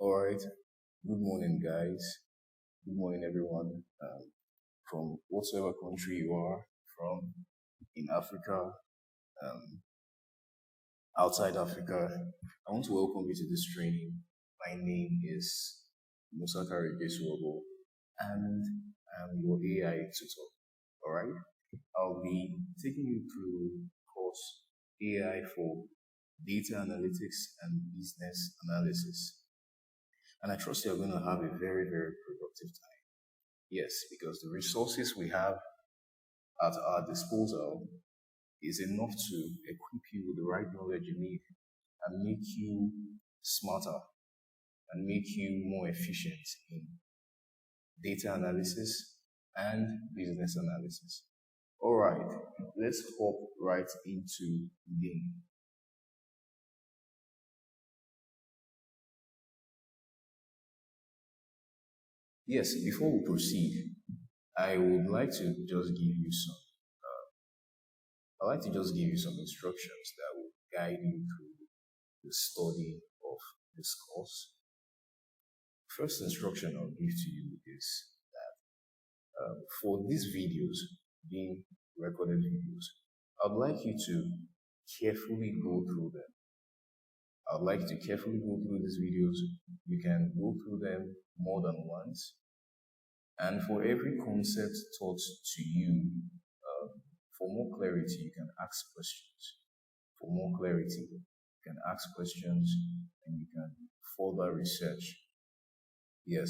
All right. Good morning, guys. Good morning, everyone. From whatsoever country you are from, in Africa, um, outside Africa, I want to welcome you to this training. My name is Musa Jesuobo, and I'm your AI tutor. All right. I'll be taking you through course AI for data analytics and business analysis. And I trust you're going to have a very, very productive time. Yes, because the resources we have at our disposal is enough to equip you with the right knowledge you need and make you smarter and make you more efficient in data analysis and business analysis. All right, let's hop right into the game. Yes, before we proceed, I would like to just give you some. I'd like to just give you some instructions that will guide you through the study of this course. First instruction I'll give to you is that for these videos, being recorded videos, I'd like you to carefully go through them. I'd like you to carefully go through these videos. You can go through them more than once. And for every concept taught to you, for more clarity, you can ask questions. For more clarity, you can ask questions and you can further research. Yes,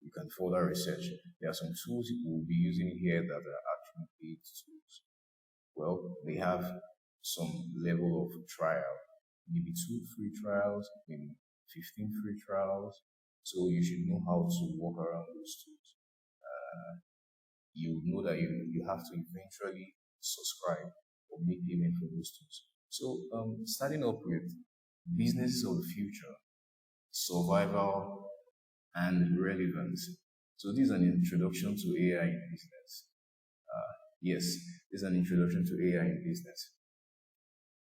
you can further research. There are some tools we'll be using here that are actually paid tools. Well, they have some level of trial, maybe 2 free trials, maybe 15 free trials. So you should know how to work around those tools. You know that you have to eventually subscribe or make payment for those tools. So starting up with businesses of the future, survival, and relevance. So this is an introduction to AI in business. Yes, this is an introduction to AI in business.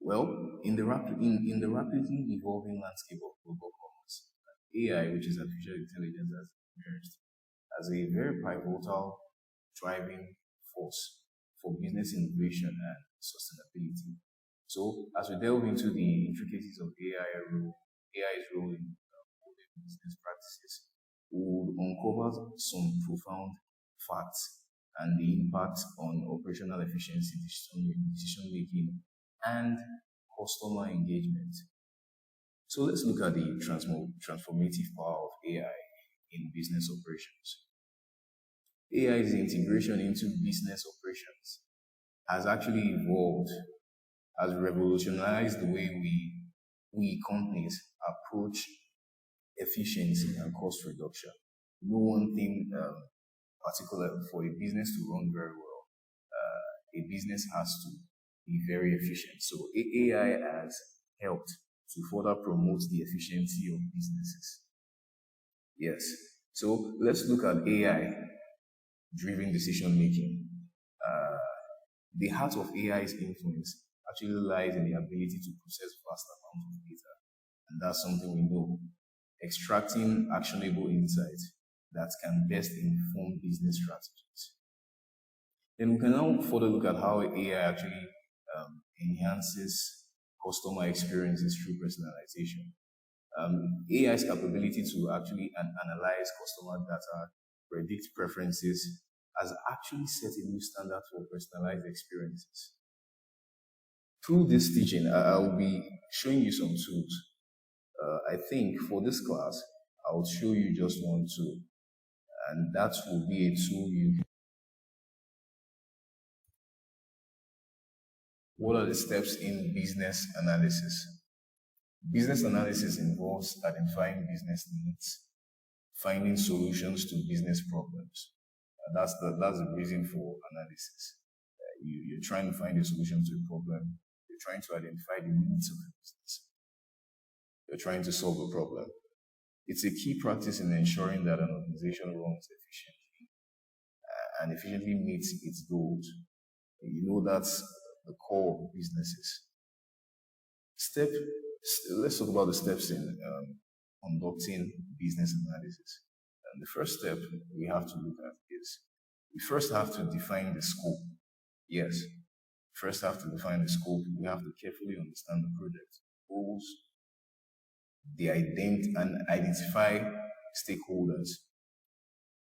Well, in the rapidly evolving landscape of global commerce, AI, which is artificial intelligence, has emerged as a very pivotal driving force for business innovation and sustainability. So, as we delve into the intricacies of AI's role in modern business practices, we will uncover some profound facts and the impact on operational efficiency, decision making, and customer engagement. So let's look at the transformative power of AI in business operations. AI's integration into business operations has actually evolved, has revolutionized the way we companies approach efficiency and cost reduction. No one thing particular for a business to run very well. A business has to be very efficient. So AI has helped to further promote the efficiency of businesses. Yes. So let's look at AI driven decision making. The heart of AI's influence actually lies in the ability to process vast amounts of data. And that's something we know. Extracting actionable insights that can best inform business strategies. Then we can now further look at how AI actually enhances customer experiences through personalization. AI's capability to actually analyze customer data, predict preferences, has actually set a new standard for personalized experiences. Through this teaching, I'll be showing you some tools. I think for this class, I'll show you just one tool, and that will be a tool you. What are the steps in business analysis? Business analysis involves identifying business needs, finding solutions to business problems. That's the reason for analysis. You're trying to find a solution to a problem. You're trying to identify the needs of the business. You're trying to solve a problem. It's a key practice in ensuring that an organization runs efficiently and efficiently meets its goals. You know that's the core of businesses. Let's talk about the steps in conducting business analysis. And the first step we have to look at is we first have to define the scope. Yes, first have to define the scope. We have to carefully understand the project goals, and identify stakeholders.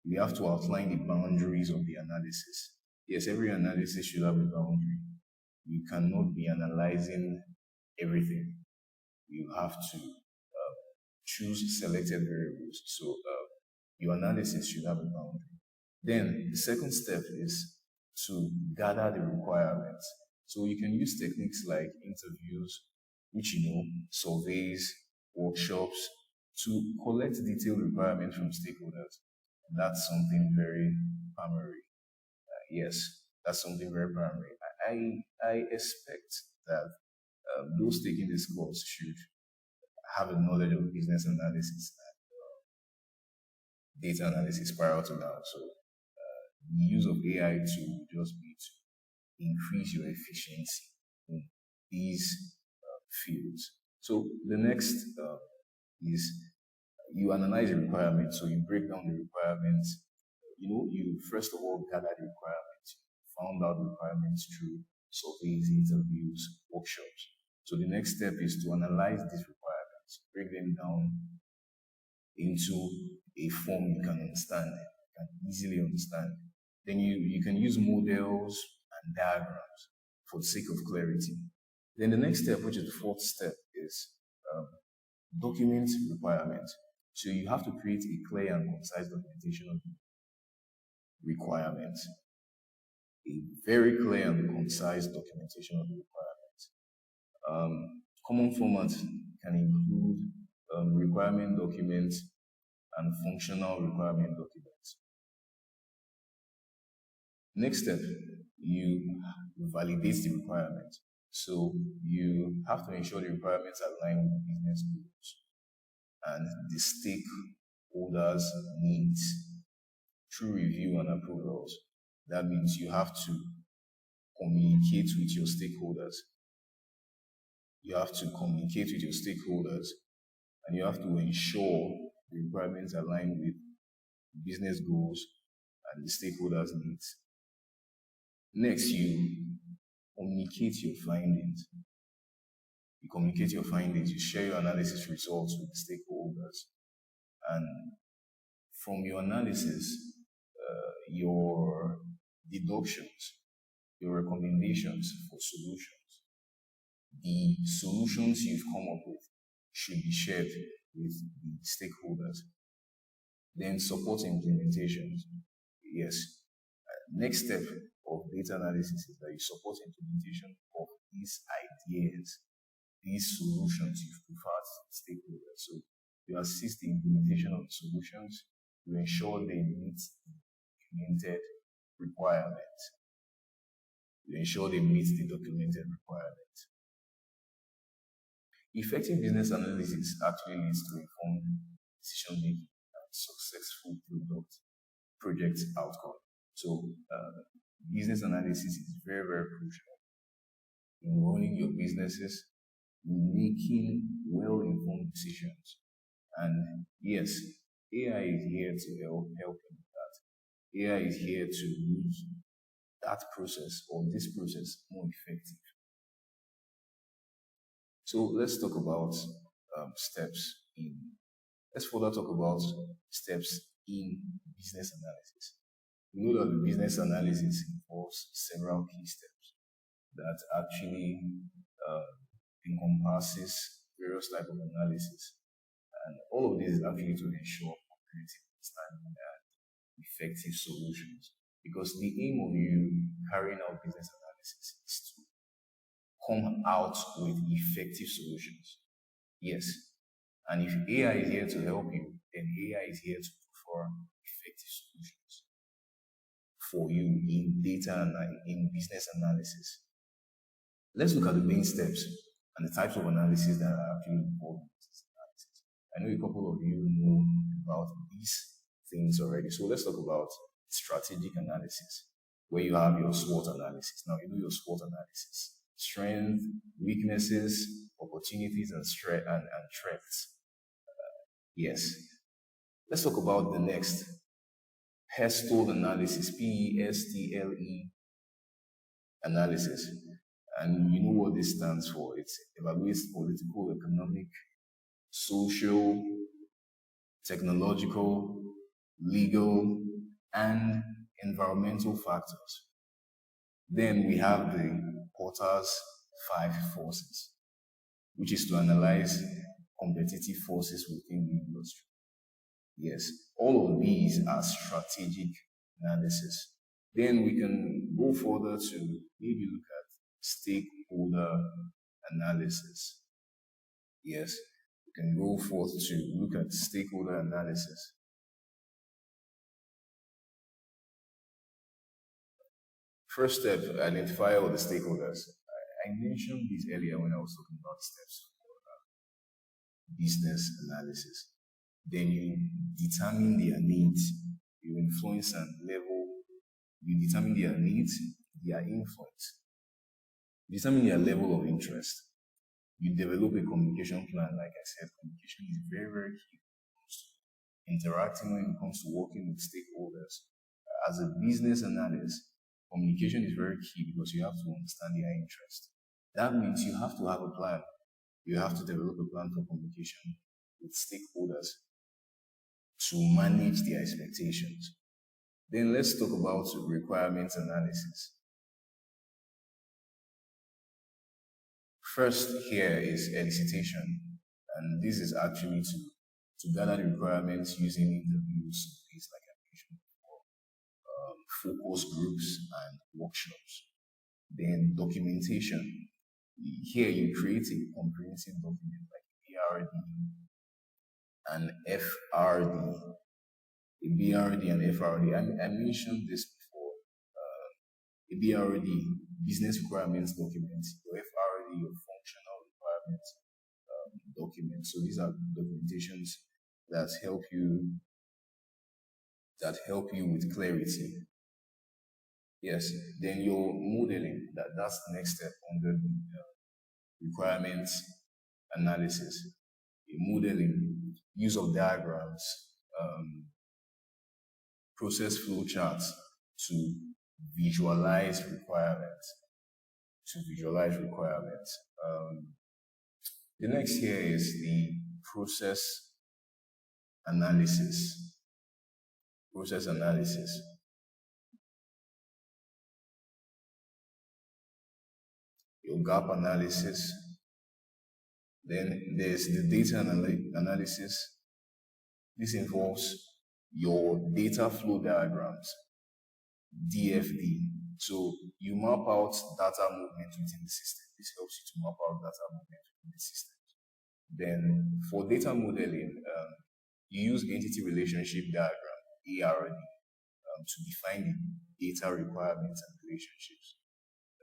We have to outline the boundaries of the analysis. Yes, every analysis should have a boundary. You cannot be analyzing everything. You have to choose selected variables. So your analysis should have a boundary. Then the second step is to gather the requirements. So you can use techniques like interviews, which surveys, workshops, to collect detailed requirements from stakeholders. That's something very primary. Yes, that's something very primary. I expect that those taking this course should have a knowledge of business analysis and data analysis prior to now. So the use of AI to just be to increase your efficiency in these fields. So the next is you analyze the requirements. So you break down the requirements. You first of all gather the requirements, found out the requirements through surveys, interviews, workshops. So the next step is to analyze these requirements, break them down into a form you can understand, you can easily understand. Then you can use models and diagrams for the sake of clarity. Then the next step, which is the fourth step, is document requirements. So you have to create a clear and concise documentation of requirements. A very clear and concise documentation of the requirements. Common formats can include requirement documents and functional requirement documents. Next step, you validate the requirements. So you have to ensure the requirements align with business goals and the stakeholders' needs through review and approvals. That means you have to communicate with your stakeholders. You have to communicate with your stakeholders and you have to ensure the requirements align with business goals and the stakeholders' needs. Next, you communicate your findings. You communicate your findings, you share your analysis results with the stakeholders. And from your analysis, your deductions, your recommendations for solutions, the solutions you've come up with should be shared with the stakeholders. Then support implementations. Yes. Next step of data analysis is that you support implementation of these ideas, these solutions you've preferred to stakeholders. So you assist the implementation of the solutions to ensure they meet the documented requirements. You ensure they meet the documented requirements. Effective business analysis actually leads to informed decision making and successful project outcome. So business analysis is very, very crucial in running your businesses, making well-informed decisions. And yes, AI is here to help in that. AI is here to make that process or this process more effective. So let's talk about steps in. Let's further talk about steps in business analysis. We know that the business analysis involves several key steps that actually encompasses various types of analysis. And all of this is actually to ensure creative understanding and effective solutions. Because the aim of you carrying out business analysis is to come out with effective solutions. Yes. And if AI is here to help you, then AI is here to perform effective solutions for you in data and in business analysis. Let's look at the main steps and the types of analysis that are actually involved in business analysis. I know a couple of you know about these things already. So let's talk about strategic analysis, where you have your SWOT analysis. Now you do your SWOT analysis. Strengths, weaknesses, opportunities, and threats. Yes. Let's talk about the next PESTLE analysis, PESTLE analysis. And you know what this stands for. It evaluates political, economic, social, technological, legal, and environmental factors. Then we have the Porter's five forces, which is to analyze competitive forces within the industry. Yes, all of these are strategic analysis. Then we can go further to maybe look at stakeholder analysis. Yes, we can go forth to look at stakeholder analysis. First step, identify all the stakeholders. I mentioned this earlier when I was talking about steps for business analysis. Then you determine their needs, you influence and level, you determine their needs, their influence, determine their level of interest. You develop a communication plan. Like I said, communication is very, very key when it comes to interacting, when it comes to working with stakeholders. As a business analyst, communication is very key because you have to understand their interest. That means you have to have a plan. You have to develop a plan for communication with stakeholders to manage their expectations. Then let's talk about requirements analysis. First here is elicitation, and this is actually to gather the requirements using interviews, things like I mentioned before, focus groups and workshops. Then documentation. Here you create a comprehensive document like BRD and FRD. A BRD and FRD. I mentioned this before. A BRD, business requirements document, your FRD, your functional requirements document. So these are documentations that help you with clarity. Yes, then your modeling, that's the next step under the requirements analysis. Your modeling, use of diagrams, process flow charts to visualize requirements. The next here is the process analysis. Your gap analysis. Then there's the data analysis. This involves your data flow diagrams, DFD. So you map out data movement within the system. This helps you to map out data movement within the system. Then for data modeling, you use entity relationship diagram, ARD, to define the data requirements and relationships.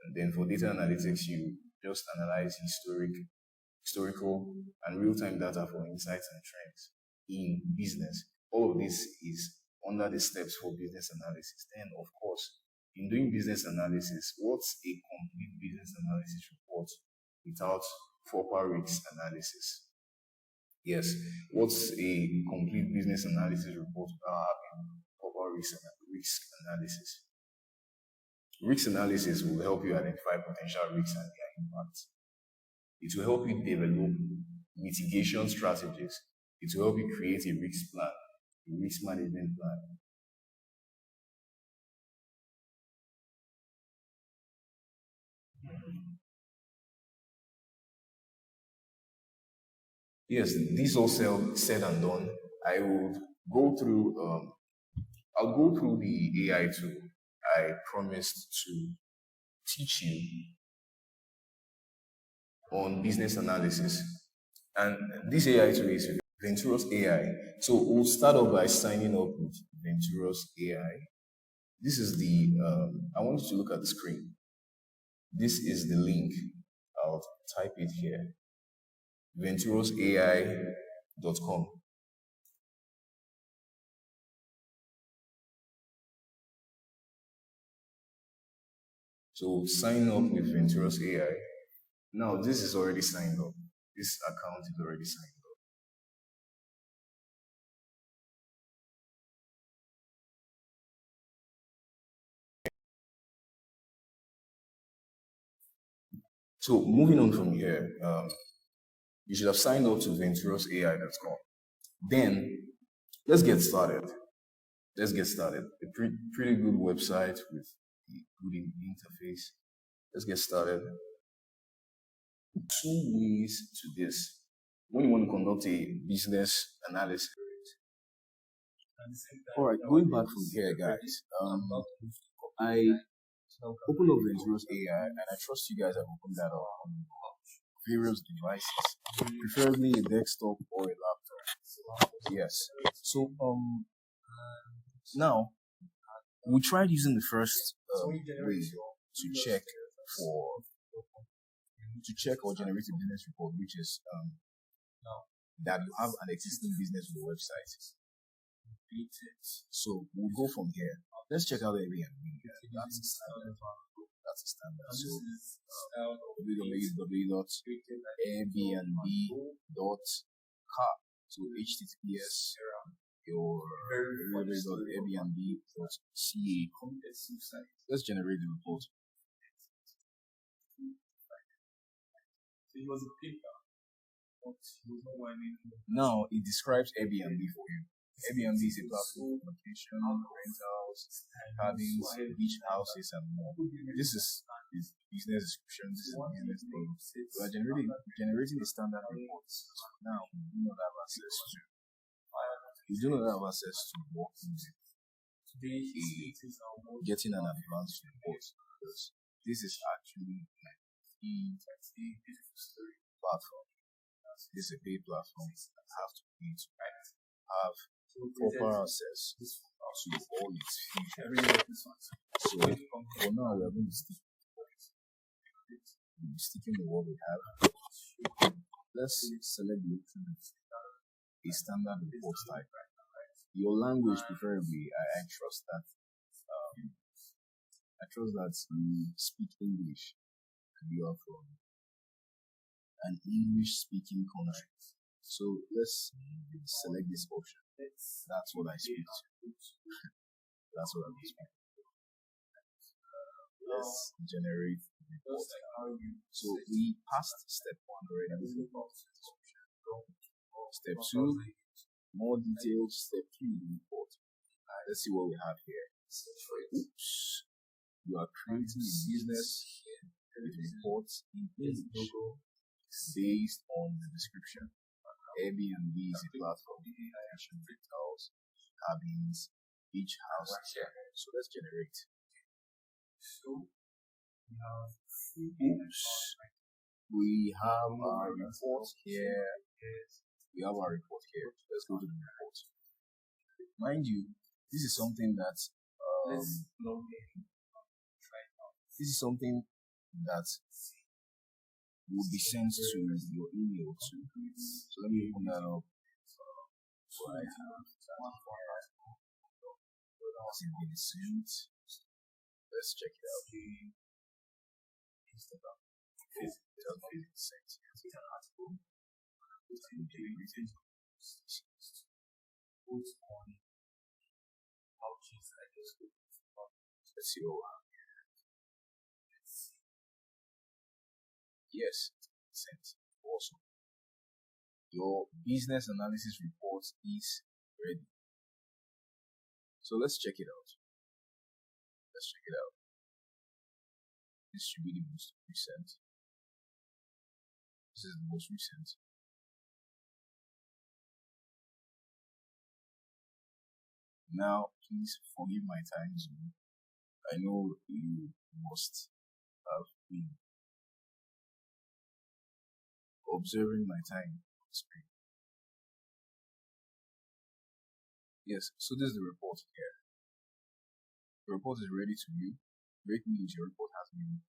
And then for data analytics, you just analyze historical and real-time data for insights and trends in business. All of this is under the steps for business analysis. Then, of course, in doing business analysis, what's a complete business analysis report without proper risk analysis? Yes, what's a complete business analysis report without having proper risk analysis? Risk analysis will help you identify potential risks and their impact. It will help you develop mitigation strategies. It will help you create a risk plan, a risk management plan. Yes, this all said and done. I would go through. I'll go through the AI tool. I promised to teach you on business analysis, and this AI tool is Venturus AI. So we'll start off by signing up with Venturus AI. This is the. I want you to look at the screen. This is the link. I'll type it here. venturusai.com. So sign up with Venturus AI. Now this is already signed up. This account is already signed up. So moving on from here, you should have signed up to venturusai.com. Then let's get started. Let's get started. A pretty good website with a good interface. Let's get started. Two ways to this. When you want to conduct a business analysis. All right, going back from here, guys. I opened up Venturus AI, and I trust you guys have opened that up on various devices, preferably a desktop or a laptop. Yes. So now we tried using the first way to check for or generate a business report, which is that you have an existing business on the website. So we'll go from here. Let's check out Airbnb. That's a standard. So www.airbnb.car. So HTTPS your www.airbnb.ca. Let's generate the report. Now it describes Airbnb for you. Airbnb is a platform for vacation, rentals, cabins, beach houses, and more. This is business description. This is business name. We are generating the standard reports. Now we do not have access to working with getting an advanced report, because this is actually a platform. This is a paid platform that have to pay to have proper access to all its features. So for now, we are going to sticking with what we have. Let's select the option of a standard report type. Your language, preferably, I trust that. You speak English. You are from an English-speaking country. So let's select this option. That's what I speak to. That's what I'm speaking. Let's generate the report. So we passed step 1 already. Step 2, more details. Step 3, report. Let's see what we have here. Oops. You are creating a business with reports in English based on the description. Airbnb is a platform for vacation rentals, cabins, beach houses. So let's generate. Oops. We have our report here. Let's go to the report. Mind you, this is something that will be sent to your email too. So let me open that up. So I have has it been sent? Let's check it out. It has been sent. Let's see what we have here. Yes, sent. Awesome. Your business analysis report is ready. So let's check it out. This should be the most recent. This is the most recent. Now, please forgive my time zone. I know you must have been observing my time on the screen. Yes, so this is the report here. The report is ready to view. Great news, your report has been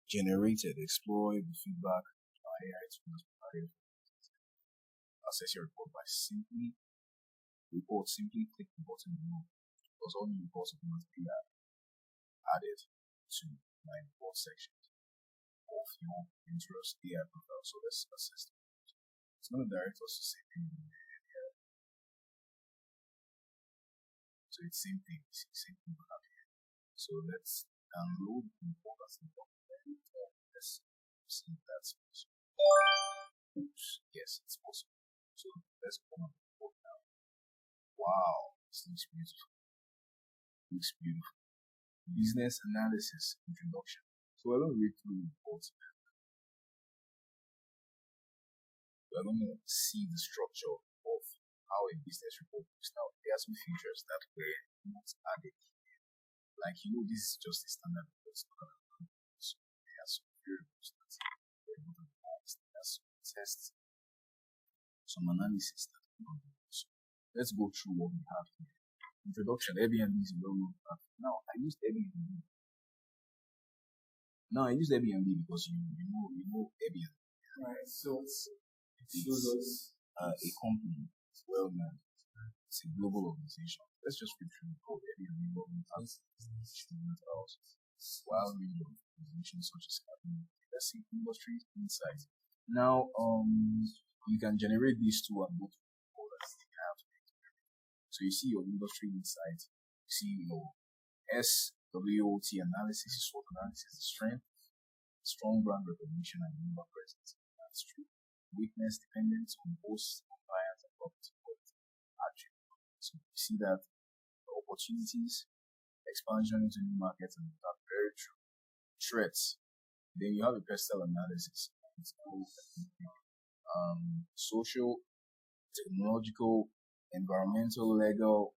generated. Explore the feedback by AI tools provided. Access your report by simply click the button below, because all new reports automatically are added to my report section of your venturus AI profile. So let's access it. It's going to direct us to the same thing here. So it's same thing we have here. So let's download the report as the document. Let's see if that's possible. Oops, yes, it's possible. So let's go on the board now. Wow, this looks beautiful. Looks beautiful. Business analysis introduction. So we're going to read through the report. We're going to see the structure of how a business report looks. Now, there are some features that were not added here. Like, this is just a standard report. So there are some variables that were not analyzed. There are some tests, some analysis that we don't do. So let's go through what we have here. Introduction, Airbnb is a well-known platform. Now, I used Airbnb. Because you know Airbnb. Right. So It shows us a company, well known. It's a global organization. Let's just read through the code. Airbnb has while range of organizations such as let's see industry insights. Now, you can generate these two and go to the code that they have. So you see your industry insight, you see your SWOT analysis, SWOT analysis, strength, strong brand recognition, and member presence. That's true. Weakness dependence on host, compliance, and property quality attributes. So you see that the opportunities, expansion into new markets, and that are very true. Threats. Then you have a personal analysis. It's social, technological, environmental, legal,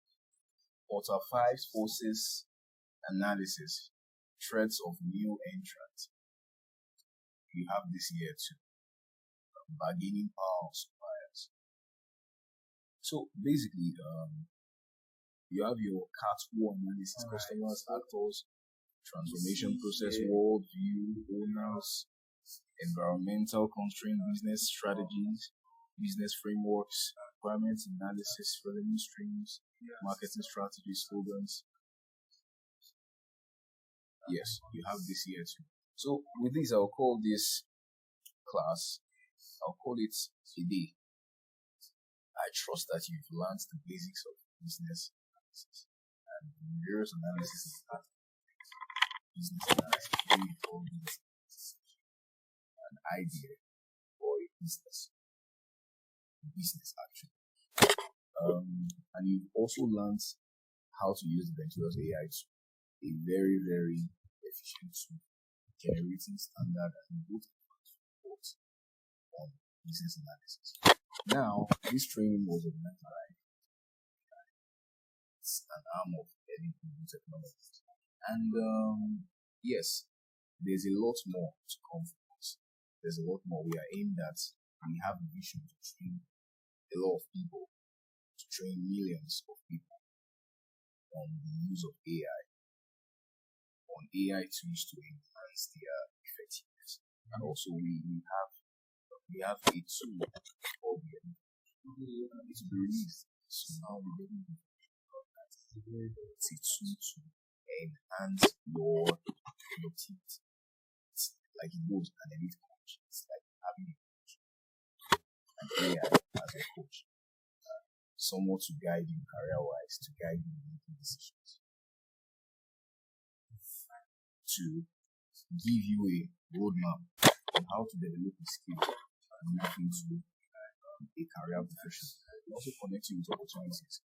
Quarter 5 forces analysis, threats of new entrants. You have this here too. Bargaining power of suppliers. So basically, you have your CAT-4 analysis, customers, actors, transformation process, world view, owners, environmental constraint, business strategies, business frameworks, requirements analysis, revenue streams, marketing strategies, slogans. Yes, you have this here too. So with this, I'll call this class, I'll call it a day. I trust that you've learned the basics of business analysis and various analysis is that business analysis really involves an idea or a business actually. And you've also learned how to use the venturus AI tool, a very, very efficient tool, generating standard and good reports on business analysis. Now, this training was organized by an arm of new technologies. And yes, there's a lot more to come from this. There's a lot more. We are aimed at, we have a vision to train a lot of people, to train millions of people on the use of AI, on AI tools to enhance their effectiveness. And also we have a tool called it's released. So now we're getting it's a tool to enhance your productivity. It's like it goes an elite coach. It's like having a coach. And AI as a coach. Someone to guide you career-wise, to guide you in making decisions. To give you a roadmap on how to develop a skill and move into a career profession. It also connect you with opportunities. And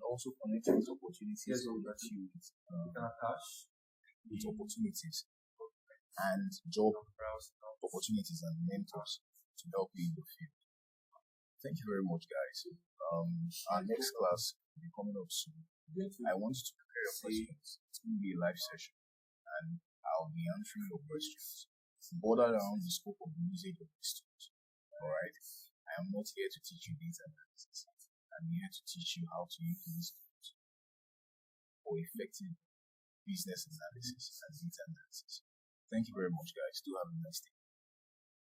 also connect you with opportunities. With opportunities and job opportunities and mentors to help you in the field. Thank you very much, guys. Our next class will be coming up soon. I want you to prepare your questions. It's going to be a live session, and I'll be answering your questions. Border around the scope of the usage of these tools. Alright? I am not here to teach you data analysis. I'm here to teach you how to use these tools for effective business analysis and data analysis. Thank you very much, guys. Do have a nice day.